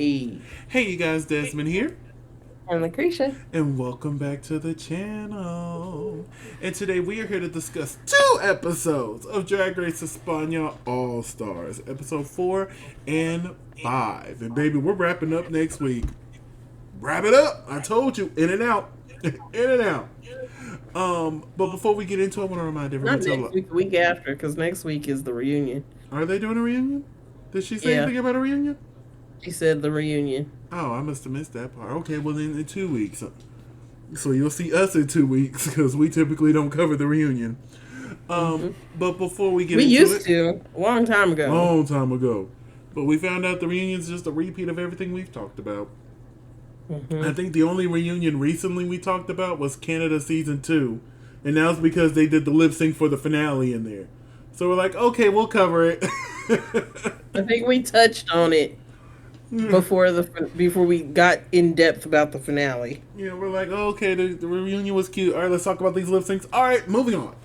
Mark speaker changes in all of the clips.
Speaker 1: Hey,
Speaker 2: Hey you guys, Desmond here,
Speaker 1: I'm LaCresha.
Speaker 2: and welcome back to the channel. And today we are here to discuss 2 episodes of Drag Race España All Stars, episode 4 and 5. And baby, we're wrapping up next week. Wrap it up! I told you, in and out, in and out. But before we get into it, I want to remind
Speaker 1: Not
Speaker 2: everybody
Speaker 1: next
Speaker 2: to
Speaker 1: week, the week after, because next week is the reunion.
Speaker 2: are they doing a reunion? Did she say
Speaker 1: Yeah,
Speaker 2: anything about a reunion?
Speaker 1: she said the reunion.
Speaker 2: Oh, I must have missed that part. Okay, well then in 2 weeks. So you'll see us in 2 weeks because we typically don't cover the reunion.
Speaker 1: hmm
Speaker 2: But before we get
Speaker 1: We
Speaker 2: into
Speaker 1: used
Speaker 2: it,
Speaker 1: to a long time ago.
Speaker 2: long time ago, but we found out the reunion's just a repeat of everything we've talked about. I
Speaker 1: hmm
Speaker 2: think the only reunion recently we talked about was Canada season 2, and that was because they did the lip sync for the finale in there. So we're like, okay, we'll cover it.
Speaker 1: I think we touched on it before we got in depth about the finale.
Speaker 2: Yeah, we're like, oh, okay, the reunion was cute. All right, let's talk about these lip syncs. All right, moving on.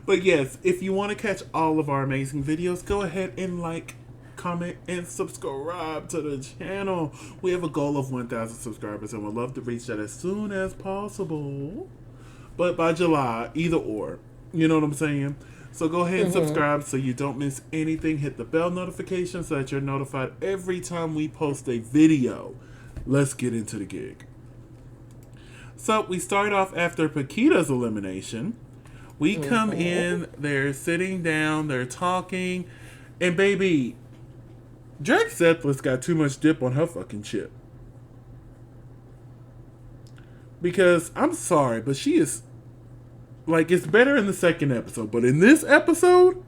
Speaker 2: But yes, if you want to catch all of our amazing videos, go ahead and like, comment, and subscribe to the channel. We have a goal of 1,000 subscribers and we'd love to reach that as soon as possible. But by July, either or. You know what I'm saying? So go ahead and
Speaker 1: hmm
Speaker 2: subscribe so you don't miss anything. Hit the bell notification so that you're notified every time we post a video. Let's get into the gig. So we start off after Paquita's elimination. We come
Speaker 1: hmm
Speaker 2: in, they're sitting down, they're talking, and baby, Drake Sethless got too much dip on her fucking chip. Because I'm sorry, but she is like, it's better in the second episode, but in this episode,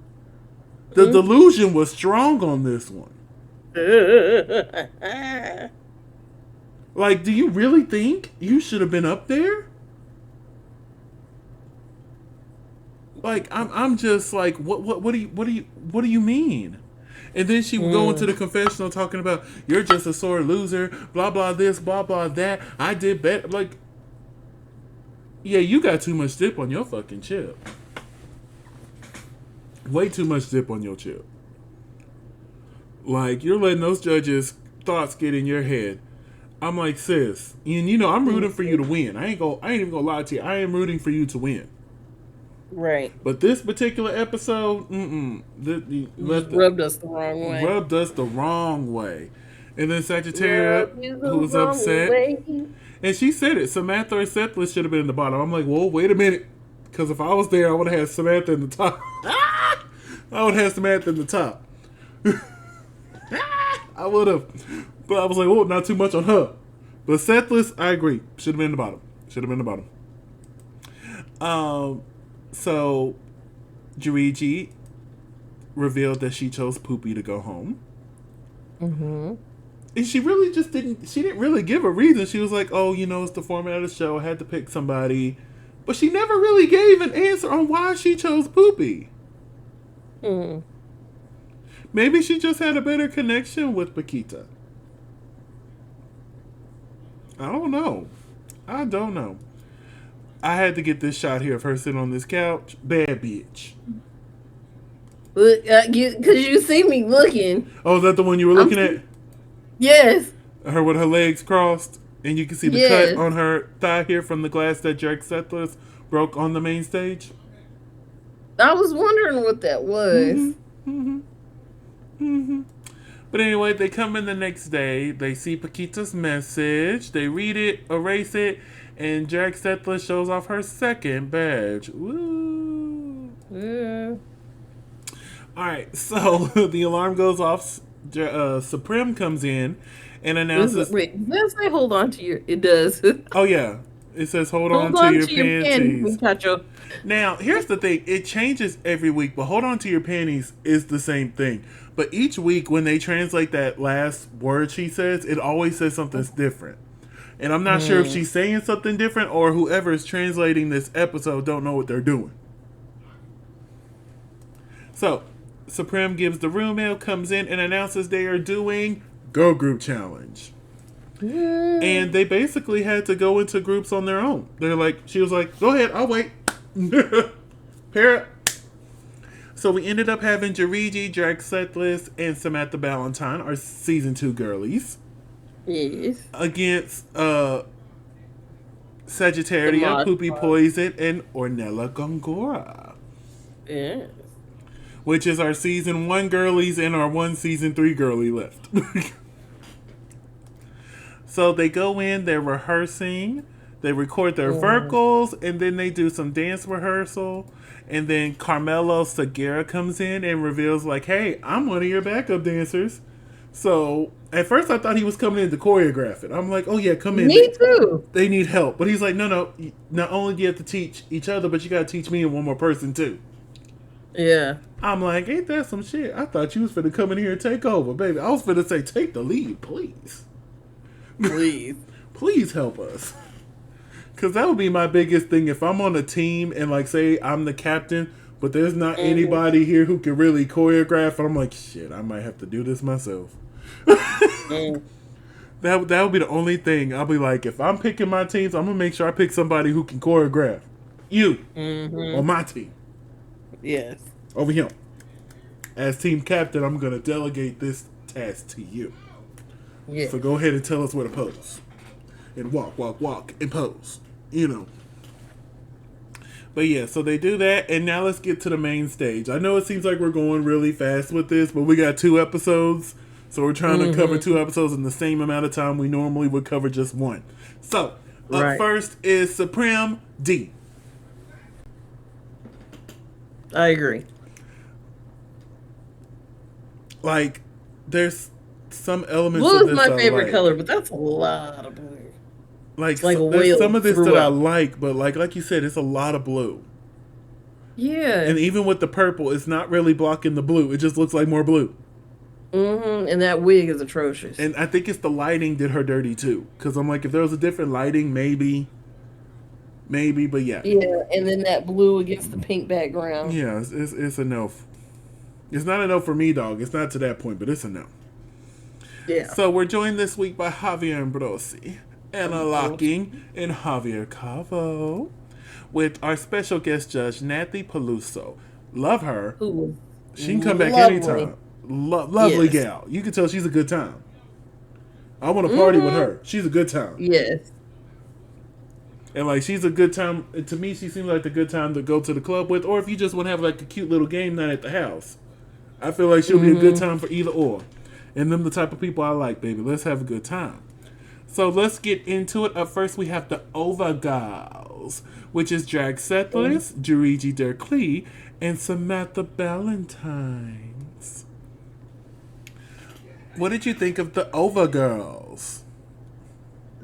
Speaker 2: the delusion was strong on this one. Like, do you really think you should have been up there? Like, I'm just like, what do you mean? And then she would go into the confessional talking about you're just a sore loser, blah blah this, blah blah that. I did better. Like, yeah, you got too much dip on your fucking chip. Way too much dip on your chip. Like, you're letting those judges' thoughts get in your head. I'm like, sis, and you know I'm rooting for you to win. I ain't even gonna lie to you. I am rooting for you to win.
Speaker 1: Right.
Speaker 2: But this particular episode,
Speaker 1: Just rubbed us the wrong way.
Speaker 2: rubbed us the wrong way. And then Sagittaria,
Speaker 1: Rubbed you
Speaker 2: who
Speaker 1: the
Speaker 2: was
Speaker 1: wrong
Speaker 2: upset,
Speaker 1: way.
Speaker 2: and she said it. Samantha or Sethless should have been in the bottom. I'm like, whoa, wait a minute, because if I was there, I would have had Samantha in the top. I would have Samantha in the top. I would have, but I was like, oh, not too much on her. But Sethless, I agree, should have been in the bottom. Should have been in the bottom. So Jiriji revealed that she chose Poopy to go home.
Speaker 1: hmm
Speaker 2: And she really just didn't, she didn't really give a reason. She was like, oh, you know, it's the format of the show. I had to pick somebody. But she never really gave an answer on why she chose Poopy.
Speaker 1: Mm.
Speaker 2: Maybe she just had a better connection with Paquita. I don't know. I don't know. I had to get this shot here of her sitting on this couch. Bad bitch.
Speaker 1: Look, because you see me looking.
Speaker 2: Oh, is that the one you were
Speaker 1: I'm
Speaker 2: looking at?
Speaker 1: yes,
Speaker 2: Her with her legs crossed, and you can see the cut
Speaker 1: yes.
Speaker 2: on her thigh here from the glass that Jack Settlers broke on the main stage.
Speaker 1: I was wondering what that was.
Speaker 2: But anyway, they come in the next day. They see Paquita's message. They read it, erase it, and Jack Settler shows off her second badge. Woo!
Speaker 1: Yeah.
Speaker 2: All right, so the alarm goes off. Supreme comes in and announces.
Speaker 1: Wait, does it say hold on to your? It does.
Speaker 2: Oh yeah, it says hold on
Speaker 1: Hold
Speaker 2: to
Speaker 1: on
Speaker 2: your
Speaker 1: to your
Speaker 2: panties.
Speaker 1: pen, muchacho.
Speaker 2: Now, here's the thing. It changes every week, but hold on to your panties is the same thing. But each week when they translate that last word she says, it always says something different. And I'm not sure if she's saying something different or whoever is translating this episode don't know what they're doing. So, Supreme gives the room mail, comes in and announces they are doing Go Group Challenge. And they basically had to go into groups on their own. They're like, she was like, go ahead, I'll wait. Pair up. So we ended up having Jarigi, Drag Setlist, and Samantha Ballantyne, our season 2 girlies,
Speaker 1: Yes.
Speaker 2: against
Speaker 1: The
Speaker 2: Sagittaria,
Speaker 1: mod
Speaker 2: Poopy
Speaker 1: squad.
Speaker 2: Poison, and Ornella Gongora,
Speaker 1: Yeah.
Speaker 2: which is our season 1 girlies and our 1 season 3 girly left. So they go in, they're rehearsing, they record their vocals, and then they do some dance rehearsal. And then Carmelo Segura comes in and reveals, like, hey, I'm one of your backup dancers. So at first I thought he was coming in to choreograph it. I'm like, oh yeah, come in.
Speaker 1: Me too.
Speaker 2: They need help. But he's like, no. Not only do you have to teach each other, but you got to teach me and one more person too.
Speaker 1: Yeah.
Speaker 2: I'm like, ain't that some shit? I thought you was finna come in here and take over, baby. I was finna say, take the lead, please.
Speaker 1: Please.
Speaker 2: Please help us. Because that would be my biggest thing. If I'm on a team and, like, say I'm the captain, but there's not anybody here who can really choreograph, and I'm like, shit, I might have to do this myself. That would be the only thing. I'll be like, if I'm picking my teams, I'm going to make sure I pick somebody who can choreograph. You. On my team.
Speaker 1: Yes.
Speaker 2: Over him. As team captain, I'm going to delegate this task to you.
Speaker 1: Yes.
Speaker 2: So go ahead and tell us where to pose. And walk, and pose. You know. But yeah, so they do that, and now let's get to the main stage. I know it seems like we're going really fast with this, but we got 2 episodes, so we're trying to cover 2 episodes in the same amount of time we normally would cover just one. So, up first is Supreme D.
Speaker 1: I agree.
Speaker 2: Like, there's some elements
Speaker 1: Blue
Speaker 2: of
Speaker 1: is
Speaker 2: this
Speaker 1: my
Speaker 2: I
Speaker 1: favorite
Speaker 2: like.
Speaker 1: color, but that's a lot of blue.
Speaker 2: Like
Speaker 1: a
Speaker 2: there's
Speaker 1: whale
Speaker 2: some of this that
Speaker 1: threw
Speaker 2: I
Speaker 1: up.
Speaker 2: like, but like you said, it's a lot of blue.
Speaker 1: Yeah.
Speaker 2: And even with the purple, it's not really blocking the blue. It just looks like more blue.
Speaker 1: And that wig is atrocious.
Speaker 2: And I think it's the lighting did her dirty too. Because I'm like, if there was a different lighting, maybe, but yeah.
Speaker 1: Yeah, and then that blue against the pink background.
Speaker 2: Yeah, it's a no. It's not a no for me, dog. It's not to that point, but it's a no.
Speaker 1: Yeah.
Speaker 2: So we're joined this week by Javier Ambrosi, Anna Locking, and Javier Cavo, with our special guest judge, Nathy Peluso. Love her.
Speaker 1: Ooh,
Speaker 2: She can come back
Speaker 1: lovely.
Speaker 2: anytime. Lovely gal. You can tell she's a good time. I want to party with her. She's a good time.
Speaker 1: Yes.
Speaker 2: And like she's a good time. To me, she seems like the good time to go to the club with, or if you just want to have like a cute little game night at the house. I feel like she'll be a good time for either or. And them the type of people I like, baby. Let's have a good time. So let's get into it. Up first, we have the Overgirls, which is Drag Setlist, Jarigi Derklee, and Samantha Ballantynes. What did you think of the Overgirls?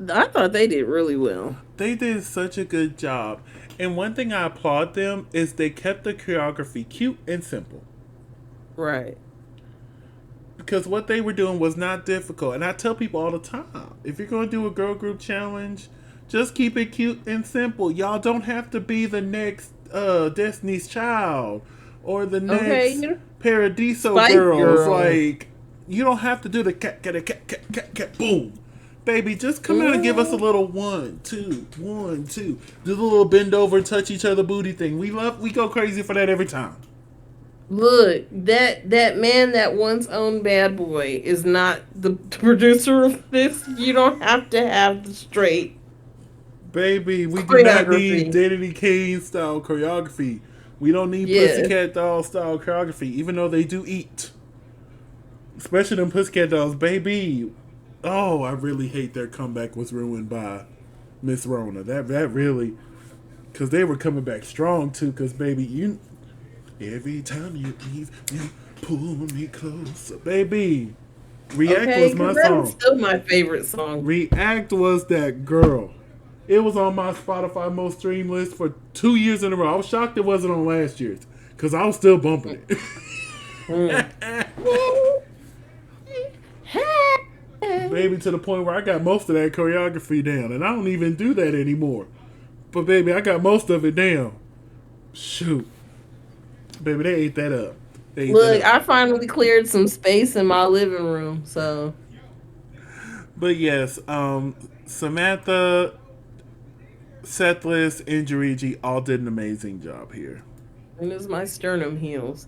Speaker 1: I thought they did really well.
Speaker 2: They did such a good job. And one thing I applaud them is they kept the choreography cute and simple.
Speaker 1: Right.
Speaker 2: Because what they were doing was not difficult. And I tell people all the time, if you're going to do a girl group challenge, just keep it cute and simple. Y'all don't have to be the next Destiny's Child or the next Paradiso Girls. Like, you don't have to do the cat, boom. Baby, just come out and give us a little 1, 2, 1, 2. Do the little bend over, touch each other booty thing. We go crazy for that every time.
Speaker 1: Look, that man that once owned Bad Boy is not the producer of this. You don't have to have the straight.
Speaker 2: Baby, we do not need Danity Kane style choreography. We don't need Pussycat Doll style choreography, even though they do eat. Especially them Pussycat Dolls, baby. Oh, I really hate their comeback was ruined by Miss Rona. That really, because they were coming back strong too. Because baby, every time you leave, you pull me closer, baby. React was my song.
Speaker 1: That's still my favorite song.
Speaker 2: React was that girl. It was on my Spotify most streamed list for 2 years in a row. I was shocked it wasn't on last year's because I was still bumping it. Baby, to the point where I got most of that choreography down, and I don't even do that anymore. But baby, I got most of it down. Shoot, baby, they ate that up.
Speaker 1: Look, I finally cleared some space in my living room, so.
Speaker 2: But yes, Samantha, Setlist, and Jarigi all did an amazing job here.
Speaker 1: And it's my sternum heels.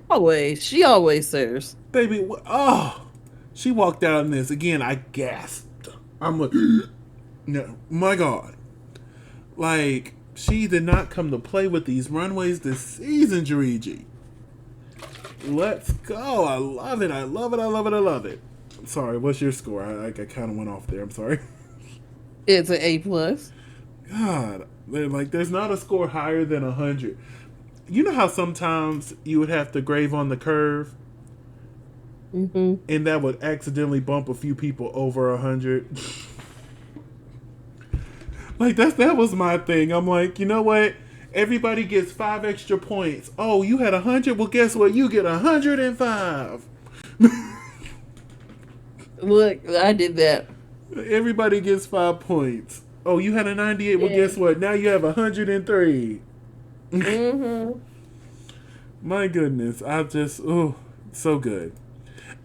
Speaker 1: Always. She always serves.
Speaker 2: Baby, oh, she walked out in this again. I gasped. I'm like, no, my God. Like, she did not come to play with these runways this season, Jariji. Let's go. I love it. I love it. I love it. I love it. Sorry, what's your score? I kind of went off there. I'm sorry.
Speaker 1: It's an A+.
Speaker 2: God, like, there's not a score higher than 100. You know how sometimes you would have to grave on the curve?
Speaker 1: Mm-hmm.
Speaker 2: And that would accidentally bump a few people over 100. Like, that was my thing. I'm like, you know what? Everybody gets 5 extra points. Oh, you had 100? Well, guess what? You get 105.
Speaker 1: Look, I did that.
Speaker 2: Everybody gets 5 points. Oh, you had a 98? Well, guess what? Now you have 103.
Speaker 1: Mm-hmm.
Speaker 2: My goodness. Oh, so good.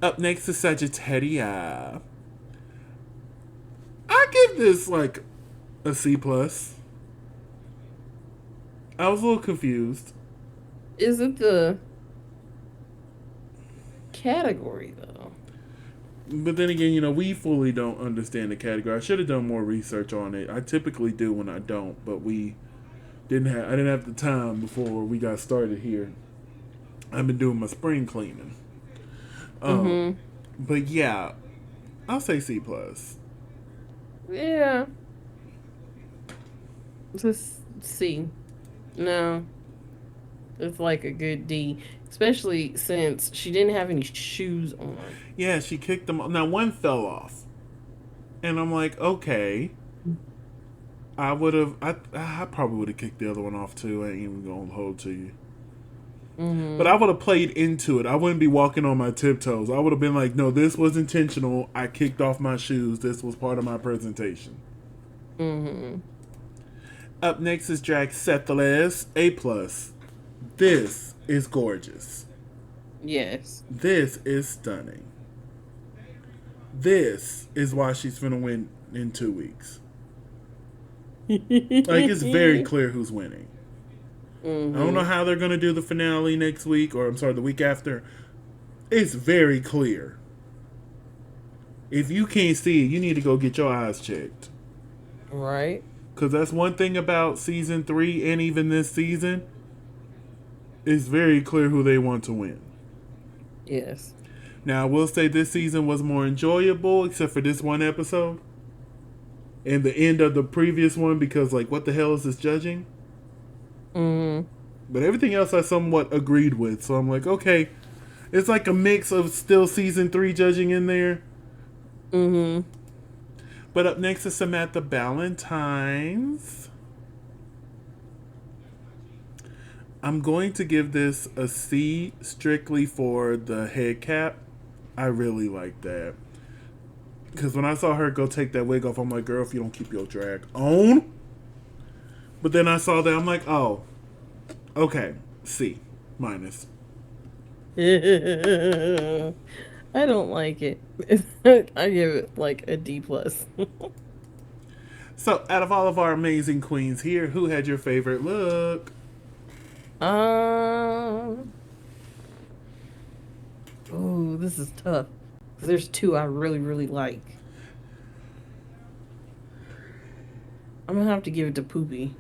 Speaker 2: Up next is Sagittaria. I give this like a C+. I was a little confused.
Speaker 1: Is it the category, though?
Speaker 2: But then again, we fully don't understand the category. I should have done more research on it. I typically do when I don't, but I didn't have the time before we got started here. I've been doing my spring cleaning.
Speaker 1: Mm-hmm.
Speaker 2: But yeah, I'll say C+.
Speaker 1: Yeah. Just C. No. It's like a good D. Especially since she didn't have any shoes on.
Speaker 2: Yeah, she kicked them. Now one fell off, and I'm like, okay. I probably would have kicked the other one off too. I ain't even gonna hold to you.
Speaker 1: Mm-hmm.
Speaker 2: But I would have played into it. I wouldn't be walking on my tiptoes. I would have been like, no, this was intentional. I kicked off my shoes. This was part of my presentation.
Speaker 1: Mm-hmm.
Speaker 2: Up next is Jack Sethelez, A+. This is gorgeous.
Speaker 1: Yes.
Speaker 2: This is stunning. This is why she's gonna win in 2 weeks. Like, it's very clear who's winning.
Speaker 1: Mm-hmm.
Speaker 2: I don't know how they're gonna do the finale next week, or I'm sorry, the week after. It's very clear. If you can't see it, you need to go get your eyes checked.
Speaker 1: Right.
Speaker 2: Because that's one thing about season 3 and even this season. It's very clear who they want to win.
Speaker 1: Yes.
Speaker 2: Now, I will say this season was more enjoyable, except for this one episode. And the end of the previous one, because, like, what the hell is this judging?
Speaker 1: Mm-hmm.
Speaker 2: But everything else I somewhat agreed with. So I'm like, okay. It's like a mix of still season 3 judging in there.
Speaker 1: Mm-hmm.
Speaker 2: But up next is Samantha Ballantyne's. I'm going to give this a C strictly for the head cap. I really like that. Because when I saw her go take that wig off, I'm like, girl, if you don't keep your drag on. But then I saw that, I'm like, oh, okay, C minus.
Speaker 1: I don't like it. I give it like a D plus.
Speaker 2: So, out of all of our amazing queens here, who had your favorite look?
Speaker 1: Oh, this is tough. There's two I really, really like. I'm gonna have to give it to Poopy.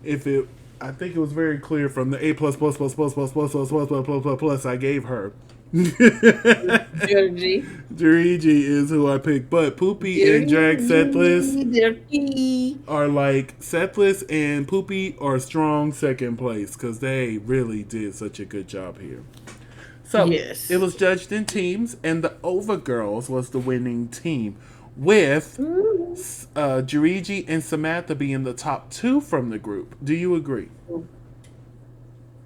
Speaker 2: I think it was very clear from the A plus plus I gave her.
Speaker 1: Georgie.
Speaker 2: Dirigi is who I picked, but Poopy and Drag Setless are like Setless and Poopy are strong second place because they really did such a good job here. So
Speaker 1: yes.
Speaker 2: It was judged in teams, and the Overgirls was the winning team, with Dirigi and Samantha being the top 2 from the group. Do you agree?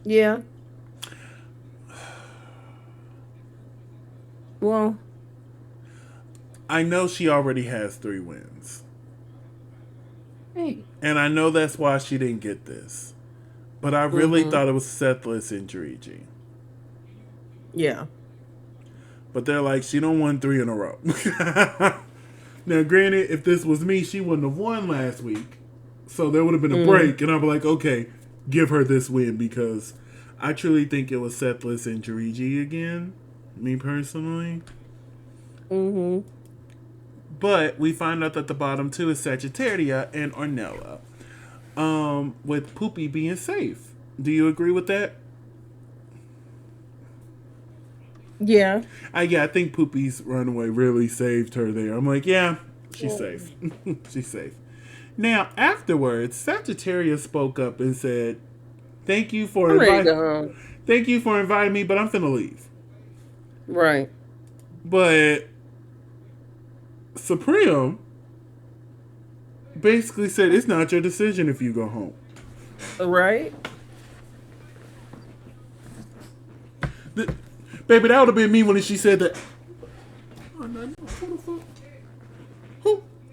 Speaker 1: Yeah. Well,
Speaker 2: I know she already has 3 wins.
Speaker 1: hey.
Speaker 2: And I know that's why she didn't get this. But I really thought it was Sethless and Dirigi.
Speaker 1: Yeah.
Speaker 2: But they're like, she don't won 3 in a row. Now, granted, if this was me, she wouldn't have won last week. So there would have been a break. And I'd be like, okay, give her this win. Because I truly think it was Sethless and Dirigi again. Me personally.
Speaker 1: Mm-hmm.
Speaker 2: But we find out that the bottom 2 is Sagittaria and Ornella. With Poopy being safe. Do you agree with that?
Speaker 1: Yeah.
Speaker 2: I think Poopy's runaway really saved her there. I'm like, yeah, she's safe. She's safe. Now, afterwards, Sagittaria spoke up and said, thank you for inviting me, but I'm finna leave.
Speaker 1: Right.
Speaker 2: But Supreme basically said, it's not your decision if you go home.
Speaker 1: Right.
Speaker 2: Baby, that would have been me when she said that.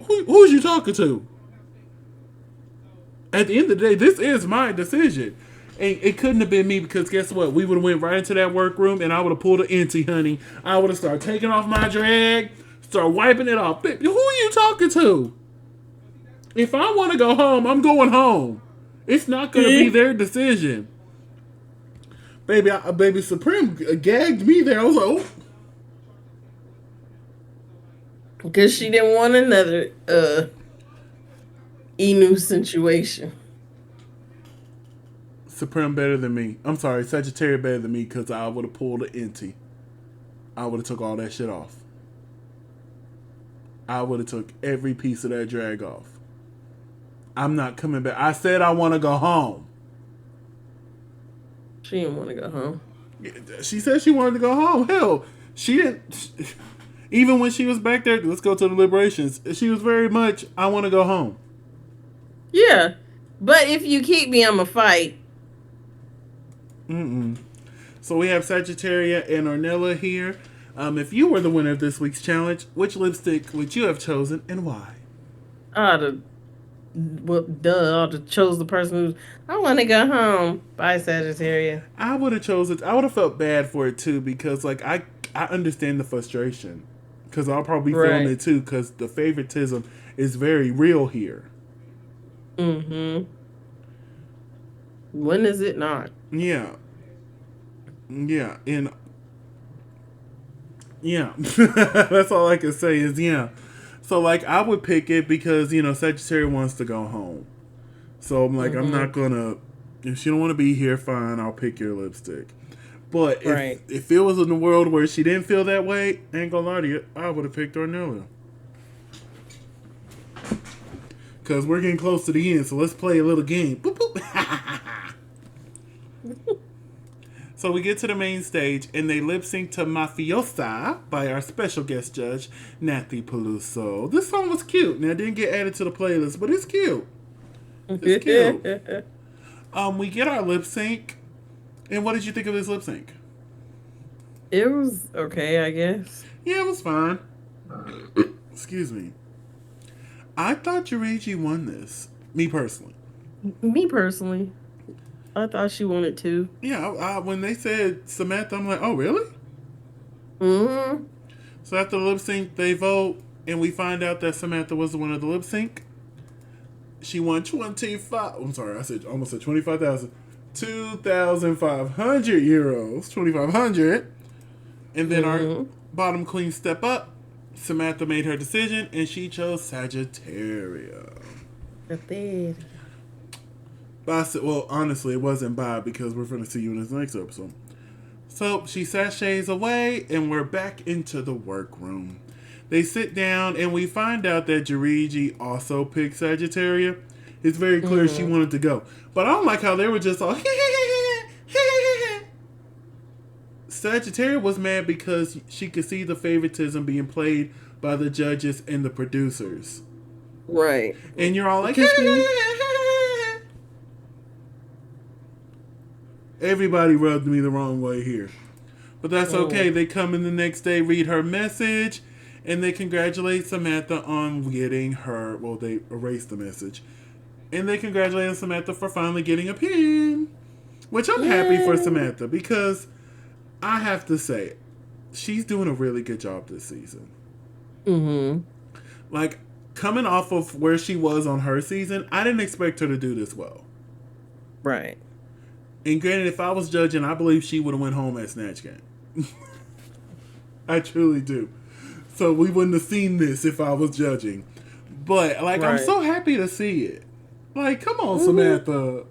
Speaker 2: Who's you talking to? At the end of the day, this is my decision. And it couldn't have been me because guess what? We would have went right into that workroom and I would have pulled an empty, honey. I would have started taking off my drag, start wiping it off. Baby, who are you talking to? If I want to go home, I'm going home. It's not going to be their decision. Baby Supreme gagged me there. I was like, oh.
Speaker 1: Because she didn't want another Enu situation.
Speaker 2: Supreme better than me. I'm sorry, Sagittarius better than me because I would have pulled an empty. I would have took all that shit off. I would have took every piece of that drag off. I'm not coming back. I said I want to go home.
Speaker 1: She didn't want to go home.
Speaker 2: She said she wanted to go home. Hell, she didn't. Even when she was back there, let's go to the Liberations. She was very much, I want to go home.
Speaker 1: Yeah, but if you keep me, I'm a fight.
Speaker 2: So we have Sagittaria and Ornella here. If you were the winner of this week's challenge, which lipstick would you have chosen and why?
Speaker 1: I'd have well, duh, I'd have chose the person who's, I want to go home. Bye, Sagittarius.
Speaker 2: I would have chose it. I would have felt bad for it too because like I understand the frustration because I'll probably be feeling
Speaker 1: Right.
Speaker 2: it too because the favoritism is very real here.
Speaker 1: Mm-hmm. When is it not?
Speaker 2: Yeah, yeah, and yeah, that's all I can say is yeah. So like I would pick it because Sagittarius wants to go home. So I'm like I'm
Speaker 1: Mm-hmm.
Speaker 2: not gonna. If she don't want to be here, fine. I'll pick your lipstick. But if
Speaker 1: Right.
Speaker 2: if it was in a world where she didn't feel that way, I ain't gonna lie to you, I would have picked Ornella. Cause we're getting close to the end, so let's play a little game. Boop, boop. So we get to the main stage, and they lip sync to "Mafiosa" by our special guest judge, Nathy Peluso. This song was cute. Now it didn't get added to the playlist, but it's cute. It's cute. We get our lip sync, and what did you think of this lip sync?
Speaker 1: It was okay, I guess.
Speaker 2: Yeah, it was fine. Excuse me. I thought Yurigi won this. Me personally.
Speaker 1: Me personally, I thought she wanted to.
Speaker 2: Yeah, when they said Samantha, I'm like, oh, really?
Speaker 1: Mm-hmm.
Speaker 2: So after the lip sync, they vote, and we find out that Samantha was the winner of the lip sync. She won 25. I'm sorry, I said almost said 25,000. 2,500 euros. 2,500. And then our bottom queen step up. Samantha made her decision, and she chose Sagittarius. But I said, well, honestly, it wasn't bye because we're going to see you in this next episode. So she sachets away, and we're back into the workroom. They sit down, and we find out that Jirigi also picked Sagittarius. It's very clear she wanted to go. But I don't like how they were just all, Sagittarius was mad because she could see the favoritism being played by the judges and the producers.
Speaker 1: Right.
Speaker 2: And you're all like, everybody rubbed me the wrong way here. But that's okay. They come in the next day, read her message, and they congratulate Samantha on getting her. Well, they erased the message. And they congratulate Samantha for finally getting a pin. Which I'm happy for Samantha because I have to say, she's doing a really good job this season.
Speaker 1: Mm-hmm.
Speaker 2: Like, coming off of where she was on her season, I didn't expect her to do this well.
Speaker 1: Right.
Speaker 2: And granted, if I was judging, I believe she would have went home at Snatch Game. I truly do. So we wouldn't have seen this if I was judging. But, like, I'm so happy to see it. Like, come on, Samantha.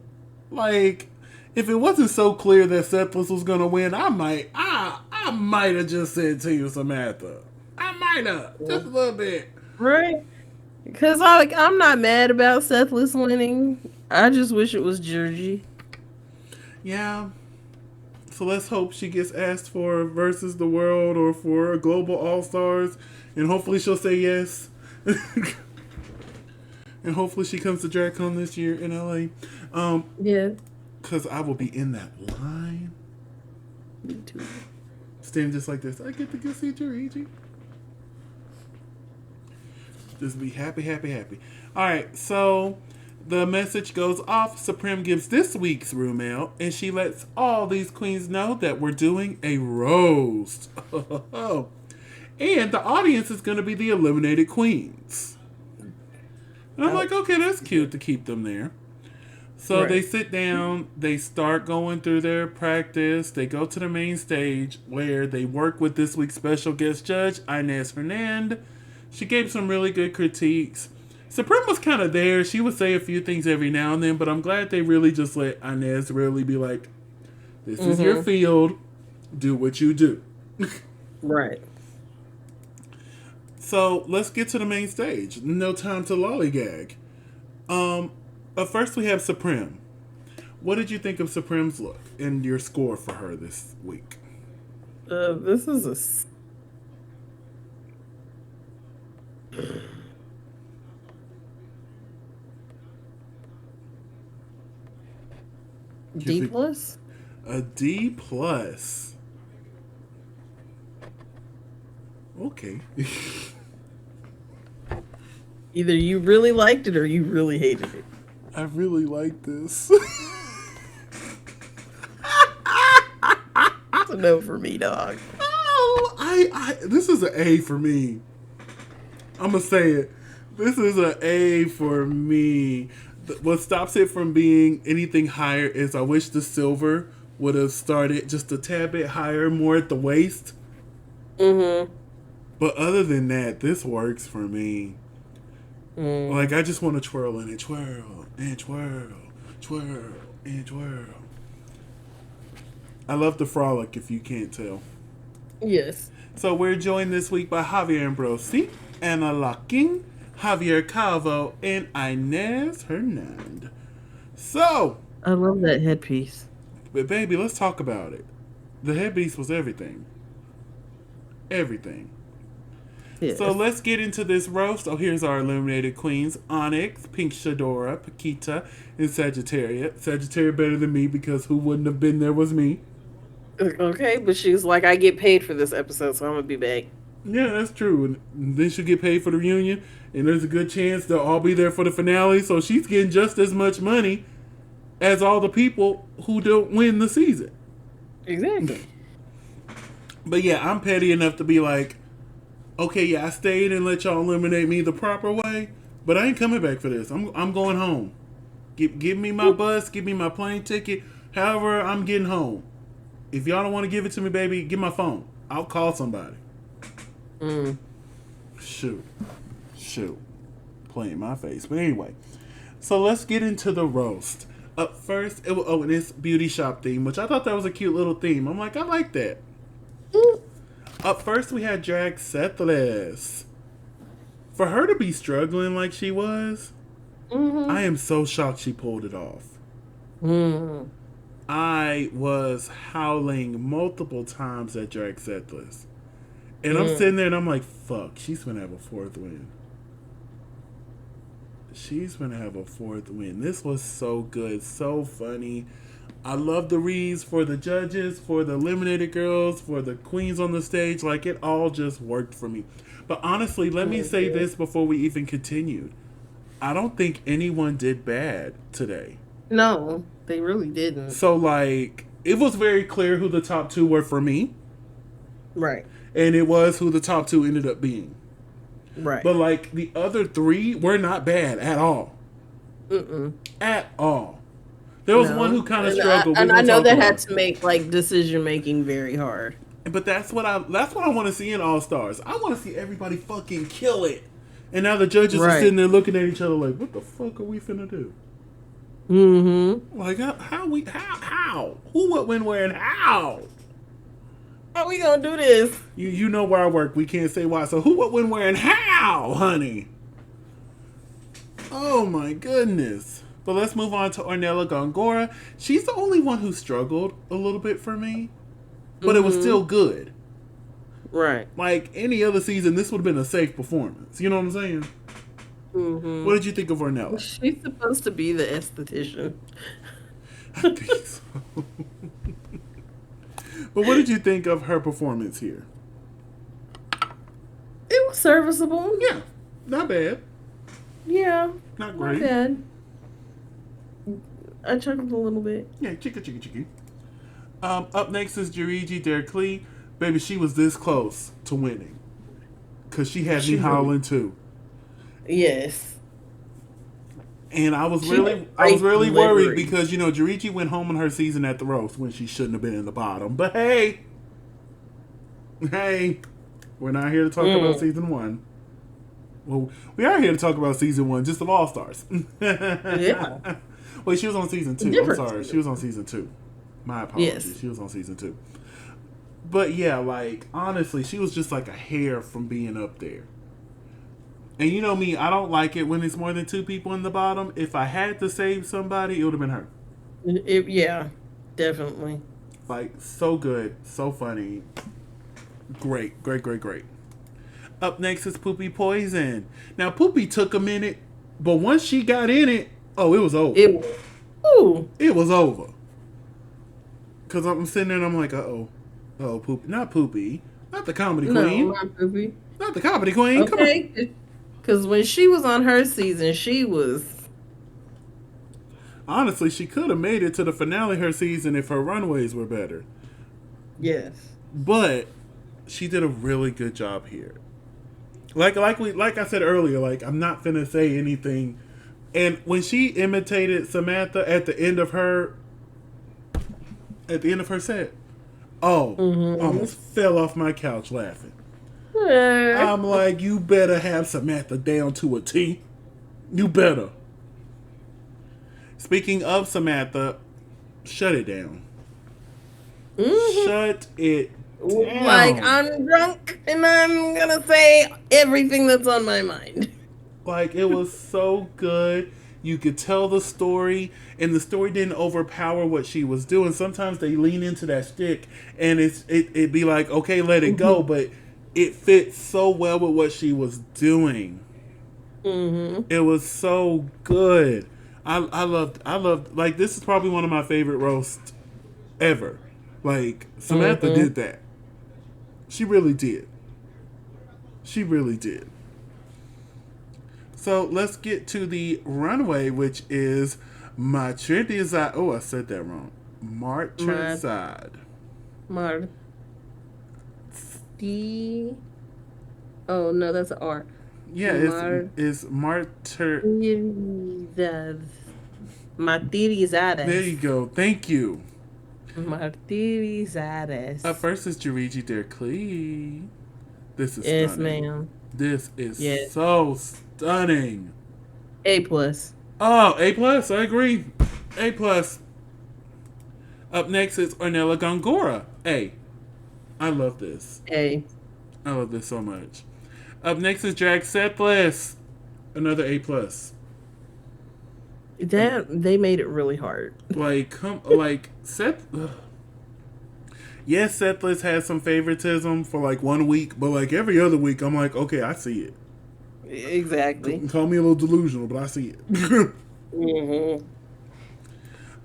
Speaker 2: Like, if it wasn't so clear that Sethless was going to win, I might have just said to you, Samantha. I might have. Just a little bit.
Speaker 1: Right. Because I'm not mad about Sethless winning. I just wish it was Georgie.
Speaker 2: Yeah. So let's hope she gets asked for Versus the World or for Global All-Stars. And hopefully she'll say yes. And hopefully she comes to DragCon this year in LA.
Speaker 1: Yeah.
Speaker 2: Because I will be in that line.
Speaker 1: Me too.
Speaker 2: Standing just like this. I get to go see Jirigi. Just be happy, happy, happy. Alright, so the message goes off. Supreme gives this week's room out, and she lets all these queens know that we're doing a roast. And the audience is going to be the eliminated queens. And I'm like, okay, that's cute to keep them there. So they sit down, they start going through their practice, they go to the main stage where they work with this week's special guest judge, Inez Hernandez. She gave some really good critiques. Supreme was kind of there. She would say a few things every now and then, but I'm glad they really just let Inez really be like, this is your field, do what you do.
Speaker 1: Right.
Speaker 2: So let's get to the main stage. No time to lollygag. First we have Supreme. What did you think of Supreme's look and your score for her this week?
Speaker 1: This is a. D plus?
Speaker 2: A D plus. Okay.
Speaker 1: Either you really liked it or you really hated it.
Speaker 2: I really like this.
Speaker 1: It's a no for me, dog.
Speaker 2: Oh, this is an A for me. I'm gonna say it. This is an A for me. What stops it from being anything higher is I wish the silver would have started just a tad bit higher, more at the waist.
Speaker 1: Mm-hmm.
Speaker 2: But other than that, this works for me. Like, I just want to twirl in it. Twirl and twirl. Twirl and twirl. I love the frolic, if you can't tell.
Speaker 1: Yes.
Speaker 2: So we're joined this week by Javier Ambrosi, Anna Locking, Javier Calvo, and Inez Hernand. So,
Speaker 1: I love that headpiece.
Speaker 2: but baby, let's talk about it. The headpiece was everything. Everything.
Speaker 1: Yes.
Speaker 2: So let's get into this roast. Oh, here's our eliminated queens. Onyx, Pink Shadora, Paquita, and Sagittaria. Sagittaria better than me because who wouldn't have been there was me.
Speaker 1: Okay, but she's like, I get paid for this episode, so I'm gonna be back.
Speaker 2: Yeah, that's true. And then she'll get paid for the reunion, and there's a good chance they'll all be there for the finale, so she's getting just as much money as all the people who don't win the season.
Speaker 1: Exactly.
Speaker 2: But yeah, I'm petty enough to be like, okay, yeah, I stayed and let y'all eliminate me the proper way, but I ain't coming back for this. I'm going home. Give me my bus, give me my plane ticket. However, I'm getting home. If y'all don't want to give it to me, baby, get my phone. I'll call somebody. Shoot. Playing my face. But anyway, so let's get into the roast. Up first, and it's beauty shop theme, which I thought that was a cute little theme. I'm like, I like that. Up first, we had Drag Sethless. For her to be struggling like she was, I am so shocked she pulled it off. I was howling multiple times at Drag Sethless. And I'm sitting there and I'm like, fuck, she's going to have a fourth win. She's going to have a fourth win. This was so good, so funny. I love the reads for the judges, for the eliminated girls, for the queens on the stage. Like, it all just worked for me. But honestly, let me say this before we even continued. I don't think anyone did bad today.
Speaker 1: No, they really didn't.
Speaker 2: So, like, it was very clear who the top two were for me.
Speaker 1: Right.
Speaker 2: And it was who the top two ended up being.
Speaker 1: Right.
Speaker 2: But, like, the other three were not bad at all. At all. There was one who kind of struggled.
Speaker 1: And I know that had to make, like, decision making very hard.
Speaker 2: But that's what I want to see in All Stars. I want to see everybody fucking kill it. And now the judges are sitting there looking at each other like, what the fuck are we finna do? Like, how? Who, what, when, where, and how?
Speaker 1: How we gonna do this?
Speaker 2: You know where I work. We can't say why. So who, what, when, where, and how, honey? Oh my goodness. But let's move on to Ornella Gongora. She's the only one who struggled a little bit for me. But it was still good.
Speaker 1: Right.
Speaker 2: Like any other season, this would have been a safe performance. You know what I'm saying? What did you think of Ornella?
Speaker 1: She's supposed to be the esthetician.
Speaker 2: I think so. But what did you think of her performance here?
Speaker 1: It was serviceable.
Speaker 2: Yeah, not bad.
Speaker 1: Yeah.
Speaker 2: Not great.
Speaker 1: Not bad. I chuckled a little bit.
Speaker 2: Yeah, chicka. Up next is Jiriji Derklee. Baby, she was this close to winning. Because she had me howling too.
Speaker 1: Yes.
Speaker 2: And I was really worried because, you know, Jiriji went home on her season at the roast when she shouldn't have been in the bottom. But hey, we're not here to talk about season one. Well, we are here to talk about season one, just of All Stars.
Speaker 1: Yeah.
Speaker 2: Wait, she was on season 2. I'm sorry. She was on season 2. My apologies.
Speaker 1: Yes.
Speaker 2: She was on season 2. But yeah, like, honestly, she was just like a hair from being up there. And you know me, I don't like it when it's more than 2 people in the bottom. If I had to save somebody, it would have been her.
Speaker 1: Yeah, definitely.
Speaker 2: Like, so good. So funny. Great. Up next is Poopy Poison. Now, Poopy took a minute, but once she got in it, oh, it was over. It was over. Because I'm sitting there and I'm like, uh-oh. Oh, Poopy. Not Poopy. Not the comedy queen.
Speaker 1: No, not Poopy.
Speaker 2: Not the comedy queen.
Speaker 1: Okay. Because when she was on her season, she was.
Speaker 2: Honestly, she could have made it to the finale of her season if her runways were better.
Speaker 1: Yes.
Speaker 2: But she did a really good job here. Like I said earlier, like I'm not gonna say anything. And when she imitated Samantha at the end of her set, oh, almost fell off my couch laughing. I'm like, you better have Samantha down to a T. You better. Speaking of Samantha, shut it down. Shut it down.
Speaker 1: Like, I'm drunk and I'm gonna say everything that's on my mind.
Speaker 2: Like, it was so good. You could tell the story, and the story didn't overpower what she was doing. Sometimes they lean into that stick, and it'd be like, okay, let it go, but it fit so well with what she was doing. It was so good. I loved, like, this is probably one of my favorite roasts ever. Like, Samantha did that. She really did. She really did. So let's get to the runway, which is Matrizad. Oh, I said that wrong. Martrizad.
Speaker 1: Oh no, that's an R.
Speaker 2: Yeah, it's Martyr.
Speaker 1: Martirizadas.
Speaker 2: There you go. Thank you.
Speaker 1: Martirizadas.
Speaker 2: Up first is Jiriji Derklee. This is
Speaker 1: Yes,
Speaker 2: stunning.
Speaker 1: ma'am.
Speaker 2: This is so stunning.
Speaker 1: A+.
Speaker 2: Oh, A+. I agree. A+. Up next is Ornella Gongora. A. I love this.
Speaker 1: A.
Speaker 2: I love this so much. Up next is Drag Sethless. Another A+.
Speaker 1: They made it really hard.
Speaker 2: Seth. Yes, Sethless has some favoritism for like 1 week, but like every other week, I'm like, okay, I see it.
Speaker 1: Exactly.
Speaker 2: Call me a little delusional, but I see it.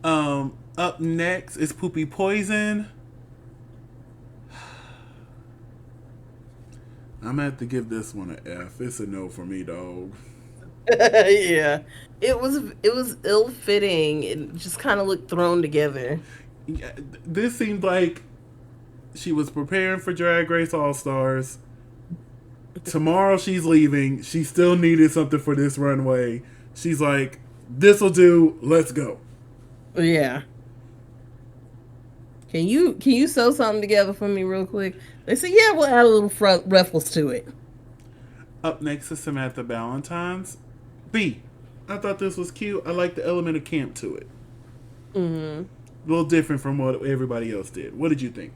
Speaker 2: Up next is Poopy Poison. I'm gonna have to give this one an F. It's a no for me, dog.
Speaker 1: Yeah, it was ill fitting. It just kind of looked thrown together.
Speaker 2: Yeah, this seemed like she was preparing for Drag Race All Stars. Tomorrow she's leaving. She still needed something for this runway. She's like, "This'll do. Let's go."
Speaker 1: Yeah. Can you sew something together for me real quick? They said, yeah, we'll add a little ruffles to it.
Speaker 2: Up next is Samantha Valentine's. B. I thought this was cute. I like the element of camp to it. A little different from what everybody else did. What did you think?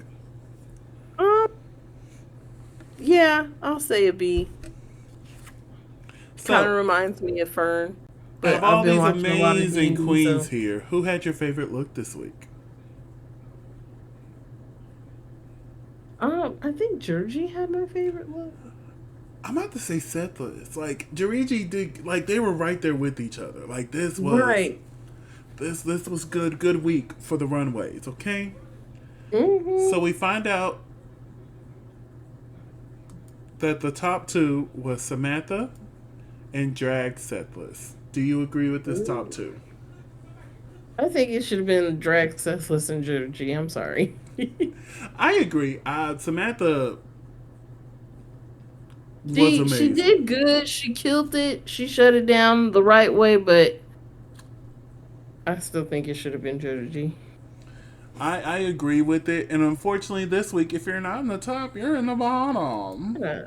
Speaker 1: Yeah, I'll say a B.
Speaker 2: So,
Speaker 1: kind of reminds me of Fern.
Speaker 2: But of all these amazing queens here, who had your favorite look this week?
Speaker 1: I think Georgie had my favorite look.
Speaker 2: I'm about to say Sethless. Like, Jiriji did, like, they were right there with each other. Like, this was...
Speaker 1: Right.
Speaker 2: This was good week for the runways, okay? So we find out that the top two was Samantha and Drag Sethless. Do you agree with this top two?
Speaker 1: I think it should have been Drag Sethless and Georgie. I'm sorry.
Speaker 2: I agree. Samantha was amazing.
Speaker 1: She did good. She killed it. She shut it down the right way, but I still think it should have been Georgie.
Speaker 2: I agree with it. And unfortunately, this week, if you're not in the top, you're in the bottom.
Speaker 1: Yeah.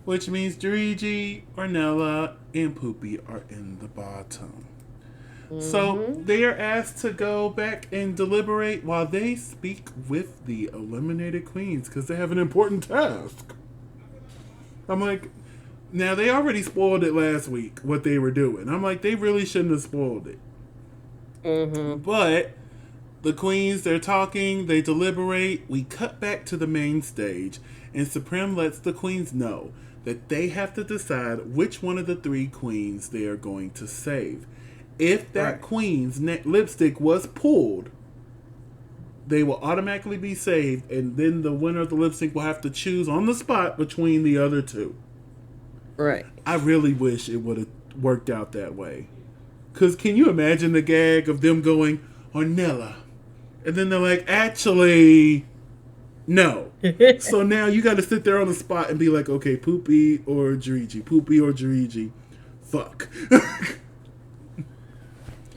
Speaker 2: Which means Jiriji, Ornella, and Poopy are in the bottom. So they are asked to go back and deliberate while they speak with the eliminated queens because they have an important task. I'm like, now they already spoiled it last week, what they were doing. I'm like, they really shouldn't have spoiled it. But the queens, they're talking, they deliberate. We cut back to the main stage, and Supreme lets the queens know that they have to decide which one of the three queens they are going to save. If that queen's lipstick was pulled, they will automatically be saved, and then the winner of the lip sync will have to choose on the spot between the other two.
Speaker 1: Right.
Speaker 2: I really wish it would have worked out that way. Because can you imagine the gag of them going, Ornella? And then they're like, actually, no. So now you got to sit there on the spot and be like, okay, Poopy or Jiriji? Poopy or Jiriji? Fuck.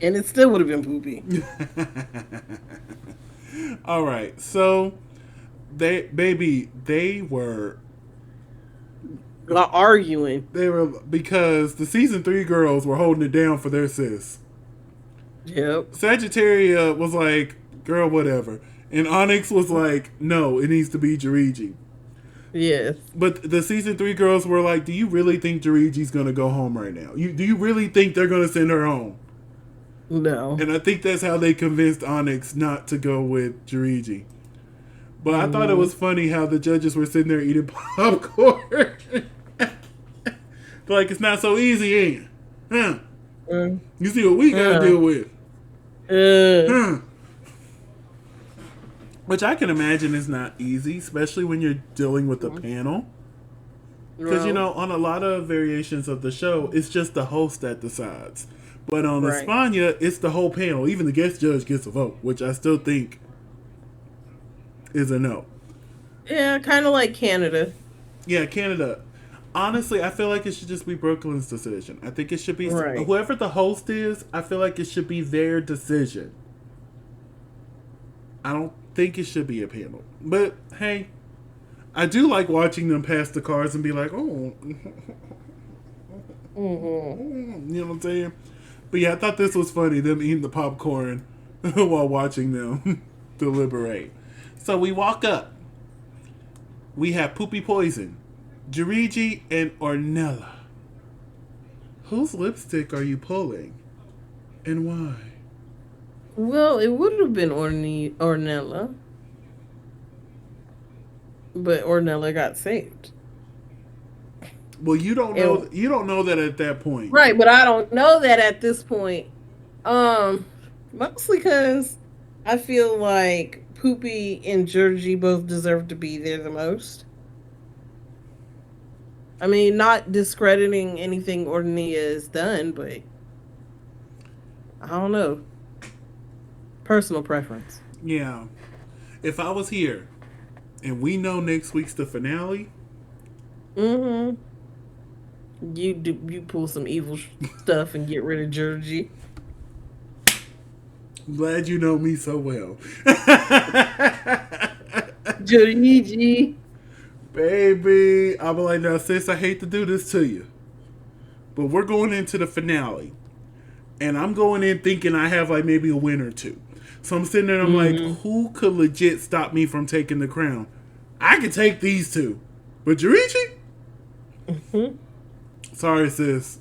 Speaker 1: And it still would have been Poopy.
Speaker 2: All right. So, they were
Speaker 1: arguing.
Speaker 2: They were, because the season 3 girls were holding it down for their sis.
Speaker 1: Yep.
Speaker 2: Sagittaria was like, girl, whatever. And Onyx was like, no, it needs to be Jiriji.
Speaker 1: Yes.
Speaker 2: But the season 3 girls were like, do you really think Jiriji's going to go home right now? Do you really think they're going to send her home?
Speaker 1: No.
Speaker 2: And I think that's how they convinced Onyx not to go with Jiriji. But I thought it was funny how the judges were sitting there eating popcorn. Like, it's not so easy, ain't it? Huh? You see what we got to deal with. Which I can imagine is not easy, especially when you're dealing with a panel. Because, on a lot of variations of the show, it's just the host that decides. But on España, it's the whole panel. Even the guest judge gets a vote, which I still think is a no.
Speaker 1: Yeah, kind of like Canada.
Speaker 2: Yeah, Canada. Honestly, I feel like it should just be Brooklyn's decision. I think it should be whoever the host is. I feel like it should be their decision. I don't think it should be a panel. But hey, I do like watching them pass the cards and be like, oh, you know what I'm saying? But yeah, I thought this was funny. Them eating the popcorn while watching them deliberate. So we walk up. We have Poopy Poison, Jiriji, and Ornella. Whose lipstick are you pulling? And why?
Speaker 1: Well, it would have been Ornella. But Ornella got saved.
Speaker 2: Well, you don't know. You don't know that at that point,
Speaker 1: right? But I don't know that at this point. Mostly because I feel like Poopy and Georgie both deserve to be there the most. I mean, not discrediting anything Ornella has done, but I don't know. Personal preference.
Speaker 2: Yeah. If I was here and we know next week's the finale.
Speaker 1: You pull some evil stuff and get rid of Georgie.
Speaker 2: I'm glad you know me so well.
Speaker 1: Georgie.
Speaker 2: Baby. I'll be like, now sis, I hate to do this to you, but we're going into the finale. And I'm going in thinking I have like maybe a win or two. So I'm sitting there and I'm like, who could legit stop me from taking the crown? I could take these two. But Jiriji? Sorry, sis.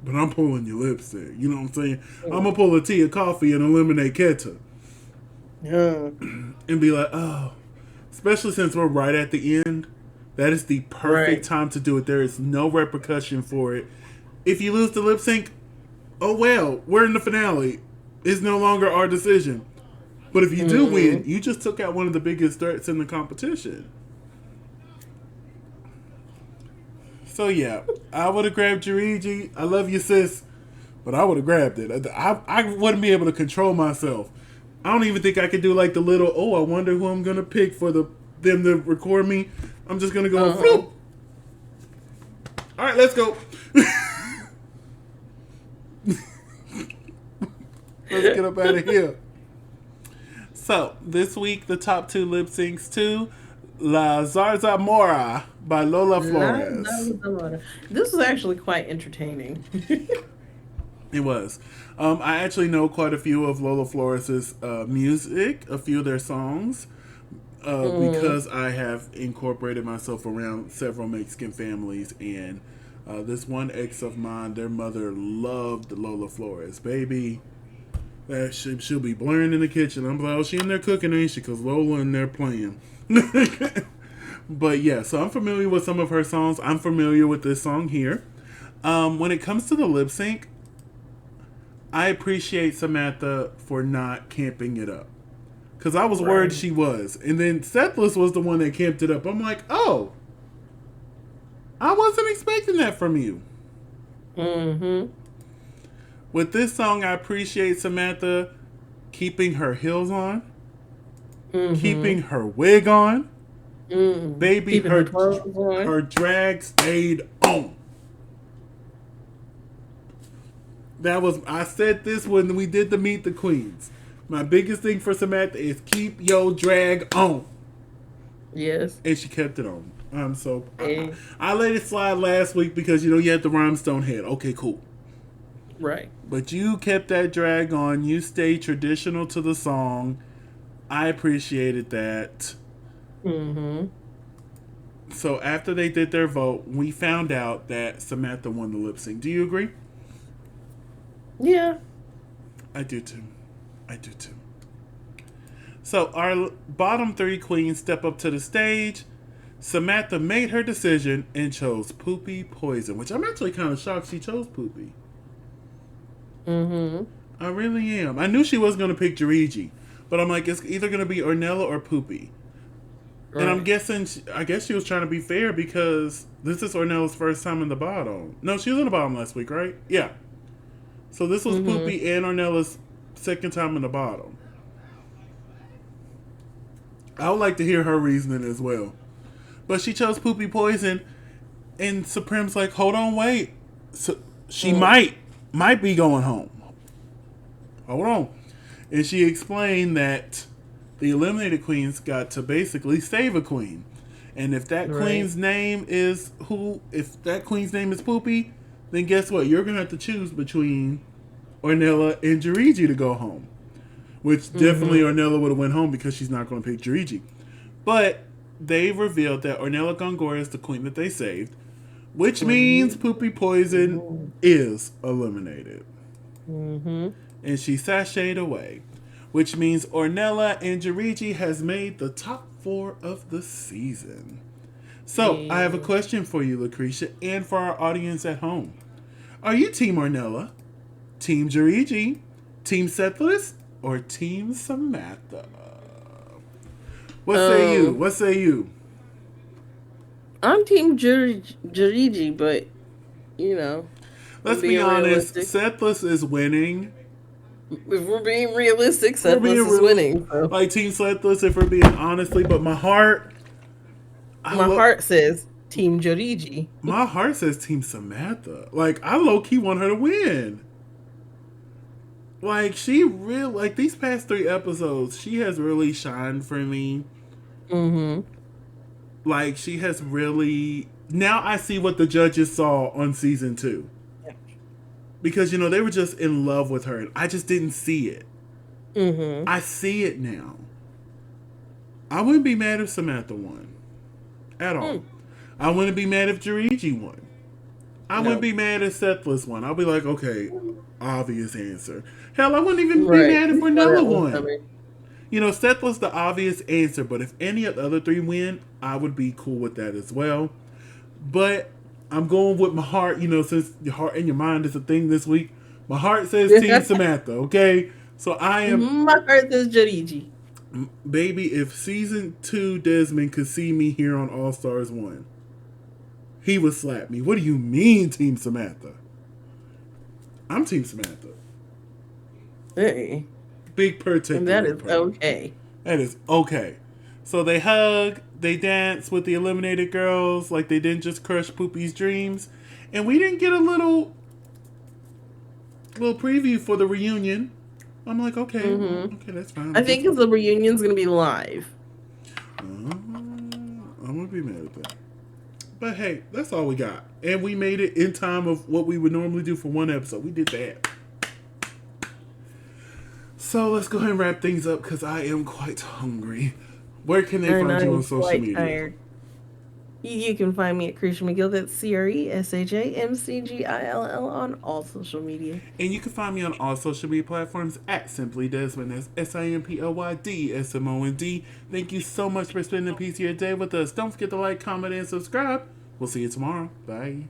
Speaker 2: But I'm pulling your lipstick. You know what I'm saying? I'm going to pull a tea of coffee and eliminate Keta.
Speaker 1: Yeah.
Speaker 2: And be like, oh. Especially since we're right at the end. That is the perfect time to do it. There is no repercussion for it. If you lose the lip sync, oh well, we're in the finale. It's no longer our decision. But if you do win, you just took out one of the biggest threats in the competition. So yeah, I would have grabbed Jiriji. I love you, sis. But I would have grabbed it. I wouldn't be able to control myself. I don't even think I could do like the little, I wonder who I'm going to pick for them to record me. I'm just going to go, Floop. All right, let's go. Let's get up out of here. So, this week, the top 2 lip syncs to La Zarzamora by Lola Flores.
Speaker 1: This was actually quite entertaining.
Speaker 2: It was. I actually know quite a few of Lola Flores' music, a few of their songs, because I have incorporated myself around several Mexican families, and this one ex of mine, their mother loved Lola Flores. Baby, she'll be blaring in the kitchen. I'm like, she in there cooking, ain't she? Because Lola in there playing. But yeah, so I'm familiar with some of her songs. I'm familiar with this song here. When it comes to the lip sync, I appreciate Samantha for not camping it up. Because I was worried she was. And then Sethless was the one that camped it up. I'm like, oh. I wasn't expecting that from you.
Speaker 1: Mm-hmm.
Speaker 2: With this song, I appreciate Samantha keeping her heels on, keeping her wig on. Baby,
Speaker 1: Keeping her clothes on.
Speaker 2: her drag stayed on. I said this when we did the Meet the Queens. My biggest thing for Samantha is keep your drag on.
Speaker 1: Yes.
Speaker 2: And she kept it on. I let it slide last week because you had the rhinestone head. Okay, cool.
Speaker 1: Right.
Speaker 2: But you kept that drag on. You stayed traditional to the song. I appreciated that.
Speaker 1: Mm-hmm.
Speaker 2: So after they did their vote, we found out that Samantha won the lip sync. Do you agree?
Speaker 1: Yeah.
Speaker 2: I do too. So our bottom 3 queens step up to the stage. Samantha made her decision and chose Poopy Poison, which I'm actually kind of shocked she chose Poopy.
Speaker 1: Mm-hmm.
Speaker 2: I really am. I knew she wasn't going to pick Jarigi, but I'm like, it's either going to be Ornella or Poopy. Right. And I'm guessing, I guess she was trying to be fair because this is Ornella's first time in the bottom. No, she was in the bottom last week, right? Yeah. So this was Poopy and Ornella's second time in the bottom. I would like to hear her reasoning as well. But she chose Poopy Poison, and Supreme's like, hold on, wait. So she might be going home. Hold on. And she explained that the eliminated queens got to basically save a queen. And if that queen's name is Poopy, then guess what? You're going to have to choose between Ornella and Jarigi to go home. Which definitely Ornella would have went home because she's not going to pick Jarigi. But they revealed that Ornella Gongora is the queen that they saved, which means Poopy Poison is eliminated. And she sashayed away, which means Ornella and Jarigi has made the top 4 of the season. So, I have a question for you, LaCresha, and for our audience at home. Are you Team Ornella, Team Jarigi, Team Sethless, or Team Samantha? What say you?
Speaker 1: I'm Team Jarigi, but
Speaker 2: let's be honest. Sethless is winning.
Speaker 1: If we're being realistic, Sethless is winning. So.
Speaker 2: Like Team Sethless, if we're being honestly, but my heart
Speaker 1: says Team Jarigi.
Speaker 2: My heart says Team Samantha. Like I low key want her to win. Like, these past 3 episodes, she has really shined for me. Like, she has really... Now I see what the judges saw on season 2. Yeah. Because, they were just in love with her. And I just didn't see it. I see it now. I wouldn't be mad if Samantha won. At all. I wouldn't be mad if Jarigi won. I wouldn't be mad if Sethless won. I'll be like, okay, obvious answer. Hell, I wouldn't even be mad if Ornella won. Sethless the obvious answer, but if any of the other 3 win, I would be cool with that as well. But I'm going with my heart, since your heart and your mind is a thing this week. My heart says Team Samantha, okay? So I am...
Speaker 1: My heart says Jarigi.
Speaker 2: Baby, if season 2 Desmond could see me here on All Stars 1, he would slap me. What do you mean, Team Samantha? I'm Team Samantha.
Speaker 1: Hey.
Speaker 2: Big particular.
Speaker 1: And that is okay.
Speaker 2: That is okay. So they hug, they dance with the eliminated girls, like they didn't just crush Poopy's dreams. And we didn't get a little preview for the reunion. I'm like, okay, okay, that's fine.
Speaker 1: I think the reunion's going to be live.
Speaker 2: I'm going to be mad at that. But hey, that's all we got. And we made it in time of what we would normally do for one episode. We did that. So let's go ahead and wrap things up because I am quite hungry. Where can they find you on social media? Tired.
Speaker 1: You can find me at CRESHAMcGill. That's CRESHAMcGill on all social media.
Speaker 2: And you can find me on all social media platforms at Simply Desmond. That's SIMPLYDSMOND. Thank you so much for spending a piece of your day with us. Don't forget to like, comment, and subscribe. We'll see you tomorrow. Bye.